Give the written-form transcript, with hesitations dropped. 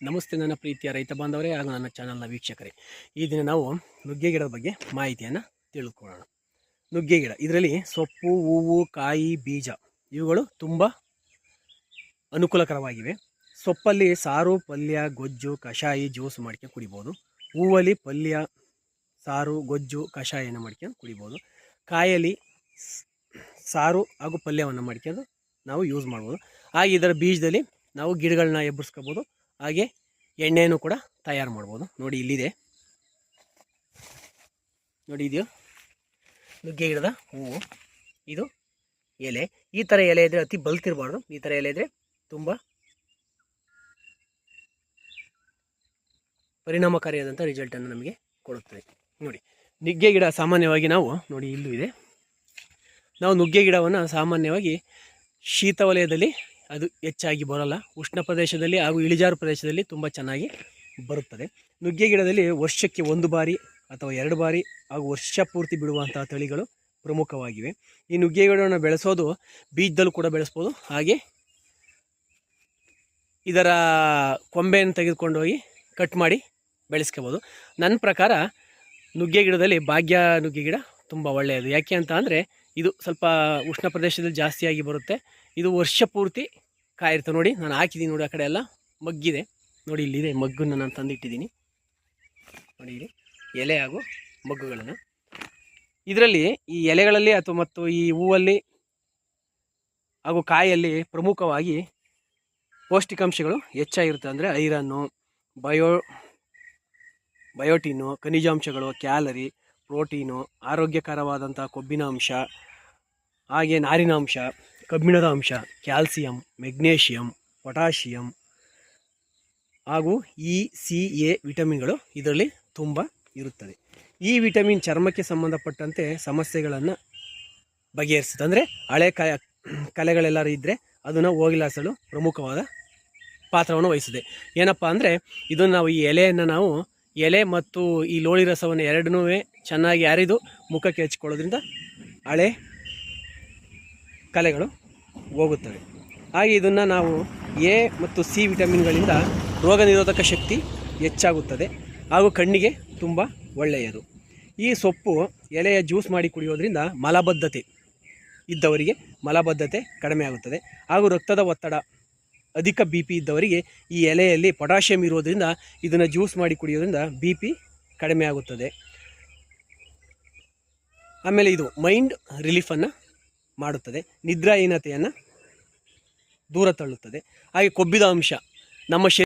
ನಮಸ್ತೆ ನನ್ನ ಪ್ರೀತಿಯ ರೈತ ಬಾಂಧವರೇ ಹಾಗೂ ನನ್ನ ಚಾನಲ್ನ ವೀಕ್ಷಕರೇ. ಈ ದಿನ ನಾವು ನುಗ್ಗೆ ಗಿಡದ ಬಗ್ಗೆ ಮಾಹಿತಿಯನ್ನು ತಿಳ್ಕೊಳ್ಳೋಣ. ನುಗ್ಗೆ ಗಿಡ ಇದರಲ್ಲಿ ಸೊಪ್ಪು, ಹೂವು, ಕಾಯಿ, ಬೀಜ ಇವುಗಳು ತುಂಬ ಅನುಕೂಲಕರವಾಗಿವೆ. ಸೊಪ್ಪಲ್ಲಿ ಸಾರು, ಪಲ್ಯ, ಗೊಜ್ಜು, ಕಷಾಯ, ಜ್ಯೂಸ್ ಮಾಡ್ಕೊಂಡು ಕುಡಿಬೋದು. ಹೂವಲ್ಲಿ ಪಲ್ಯ, ಸಾರು, ಗೊಜ್ಜು, ಕಷಾಯನ ಮಾಡ್ಕೊಂಡು ಕುಡಿಬೋದು. ಕಾಯಲ್ಲಿ ಸಾರು ಹಾಗೂ ಪಲ್ಯವನ್ನು ಮಾಡ್ಕೊಂಡು ನಾವು ಯೂಸ್ ಮಾಡ್ಬೋದು. ಹಾಗೆ ಇದರ ಬೀಜದಲ್ಲಿ ನಾವು ಗಿಡಗಳನ್ನ ಎಬ್ಬರಿಸ್ಕೋಬೋದು. ಹಾಗೆ ಎಣ್ಣೆಯನ್ನು ಕೂಡ ತಯಾರು ಮಾಡ್ಬೋದು. ನೋಡಿ ಇಲ್ಲಿದೆ, ನೋಡಿ ಇದೆಯೋ ನುಗ್ಗೆ ಗಿಡದ ಹೂವು, ಇದು ಎಲೆ. ಈ ಥರ ಎಲೆ ಇದ್ದರೆ ಅತಿ ಬಲ್ತಿರಬಾರ್ದು. ಈ ಥರ ಎಲೆ ಇದ್ದರೆ ತುಂಬ ಪರಿಣಾಮಕಾರಿಯಾದಂಥ ರಿಸಲ್ಟನ್ನು ನಮಗೆ ಕೊಡುತ್ತದೆ. ನೋಡಿ ನುಗ್ಗೆ ಗಿಡ ಸಾಮಾನ್ಯವಾಗಿ ನಾವು ನೋಡಿ ಇಲ್ಲೂ ಇದೆ. ನಾವು ನುಗ್ಗೆ ಗಿಡವನ್ನು ಸಾಮಾನ್ಯವಾಗಿ ಶೀತ ವಲಯದಲ್ಲಿ ಅದು ಹೆಚ್ಚಾಗಿ ಬರೋಲ್ಲ. ಉಷ್ಣ ಪ್ರದೇಶದಲ್ಲಿ ಹಾಗೂ ಇಳಿಜಾರು ಪ್ರದೇಶದಲ್ಲಿ ತುಂಬ ಚೆನ್ನಾಗಿ ಬರುತ್ತದೆ. ನುಗ್ಗೆ ಗಿಡದಲ್ಲಿ ವರ್ಷಕ್ಕೆ 1 ಬಾರಿ ಅಥವಾ 2 ಬಾರಿ ಹಾಗೂ ವರ್ಷ ಪೂರ್ತಿ ಬಿಡುವಂತಹ ತಳಿಗಳು ಪ್ರಮುಖವಾಗಿವೆ. ಈ ನುಗ್ಗೆ ಗಿಡವನ್ನು ಬೆಳೆಸೋದು ಬೀಜದಲ್ಲೂ ಕೂಡ ಬೆಳೆಸ್ಬೋದು. ಹಾಗೆ ಇದರ ಕೊಂಬೆಯನ್ನು ತೆಗೆದುಕೊಂಡು ಹೋಗಿ ಕಟ್ ಮಾಡಿ ಬೆಳೆಸ್ಕೋಬೋದು. ನನ್ನ ಪ್ರಕಾರ ನುಗ್ಗೆ ಗಿಡದಲ್ಲಿ ಭಾಗ್ಯ ನುಗ್ಗೆ ಗಿಡ ತುಂಬ ಒಳ್ಳೆಯದು. ಯಾಕೆ ಅಂತ ಅಂದರೆ ಇದು ಸ್ವಲ್ಪ ಉಷ್ಣ ಪ್ರದೇಶದಲ್ಲಿ ಜಾಸ್ತಿಯಾಗಿ ಬರುತ್ತೆ. ಇದು ವರ್ಷ ಪೂರ್ತಿ ಕಾಯಿರ್ತವೆ. ನೋಡಿ ನಾನು ಹಾಕಿದ್ದೀನಿ, ನೋಡಿ ಆ ಕಡೆ ಎಲ್ಲ ಮಗ್ಗಿದೆ. ನೋಡಿ ಇಲ್ಲಿದೆ ಮಗ್ಗನ್ನು ನಾನು ತಂದಿಟ್ಟಿದ್ದೀನಿ. ನೋಡಿ ಇಲ್ಲಿ ಎಲೆ ಹಾಗೂ ಮಗ್ಗುಗಳನ್ನು. ಇದರಲ್ಲಿ ಈ ಎಲೆಗಳಲ್ಲಿ ಅಥವಾ ಮತ್ತು ಈ ಹೂವಲ್ಲಿ ಹಾಗೂ ಕಾಯಲ್ಲಿ ಪ್ರಮುಖವಾಗಿ ಪೌಷ್ಟಿಕಾಂಶಗಳು ಹೆಚ್ಚಾಗಿರುತ್ತೆ. ಅಂದರೆ ಐರನ್ನು, ಬಯೋಟಿನು, ಖನಿಜಾಂಶಗಳು, ಕ್ಯಾಲರಿ, ಪ್ರೋಟೀನು, ಆರೋಗ್ಯಕರವಾದಂಥ ಕೊಬ್ಬಿನ ಅಂಶ, ಹಾಗೆ ನಾರಿನಾಂಶ, ಕಬ್ಬಿಣದ ಅಂಶ, ಕ್ಯಾಲ್ಸಿಯಂ, ಮೆಗ್ನೇಷಿಯಂ, ಪೊಟ್ಯಾಷಿಯಂ ಹಾಗೂ E-C-A ವಿಟಮಿನ್ಗಳು ಇದರಲ್ಲಿ ತುಂಬ ಇರುತ್ತದೆ. ಈ ವಿಟಮಿನ್ ಚರ್ಮಕ್ಕೆ ಸಂಬಂಧಪಟ್ಟಂತೆ ಸಮಸ್ಯೆಗಳನ್ನು ಬಗೆಹರಿಸುತ್ತೆ. ಅಂದರೆ ಹಳೆ ಕಲೆಗಳೆಲ್ಲರೂ ಇದ್ದರೆ ಅದನ್ನು ಹೋಗಲಾಡಿಸಲು ಪ್ರಮುಖವಾದ ಪಾತ್ರವನ್ನು ವಹಿಸಿದೆ. ಏನಪ್ಪ ಅಂದರೆ ಇದನ್ನು ನಾವು ಈ ಎಲೆಯನ್ನು ನಾವು ಎಲೆ ಮತ್ತು ಈ ಲೋಳಿ ರಸವನ್ನು ಎರಡನ್ನೂ ಚೆನ್ನಾಗಿ ಅರಿದು ಮುಖಕ್ಕೆ ಹಚ್ಕೊಳ್ಳೋದ್ರಿಂದ ಹಳೆ ಕಲೆಗಳು ಹೋಗುತ್ತವೆ. ಹಾಗೆ ಇದನ್ನು ನಾವು A ಮತ್ತು C ವಿಟಮಿನ್ಗಳಿಂದ ರೋಗ ನಿರೋಧಕ ಶಕ್ತಿ ಹೆಚ್ಚಾಗುತ್ತದೆ ಹಾಗೂ ಕಣ್ಣಿಗೆ ತುಂಬ ಒಳ್ಳೆಯದು. ಈ ಸೊಪ್ಪು ಎಲೆಯ ಜ್ಯೂಸ್ ಮಾಡಿ ಕುಡಿಯೋದ್ರಿಂದ ಮಲಬದ್ಧತೆ ಇದ್ದವರಿಗೆ ಮಲಬದ್ಧತೆ ಕಡಿಮೆ ಆಗುತ್ತದೆ. ಹಾಗೂ ರಕ್ತದ ಒತ್ತಡ, ಅಧಿಕ BP ಇದ್ದವರಿಗೆ ಈ ಎಲೆಯಲ್ಲಿ ಪೊಟ್ಯಾಷಿಯಂ ಇರೋದ್ರಿಂದ ಇದನ್ನು ಜ್ಯೂಸ್ ಮಾಡಿ ಕುಡಿಯೋದ್ರಿಂದ BP ಕಡಿಮೆ ಆಗುತ್ತದೆ. ಆಮೇಲೆ ಇದು ಮೈಂಡ್ ರಿಲೀಫನ್ನು ಮಾಡುತ್ತದೆ, ನಿದ್ರಾಹೀನತೆಯನ್ನು ದೂರ ತಳ್ಳುತ್ತದೆ. ಹಾಗೆ ಕೊಬ್ಬಿದ ಅಂಶ ನಮ್ಮ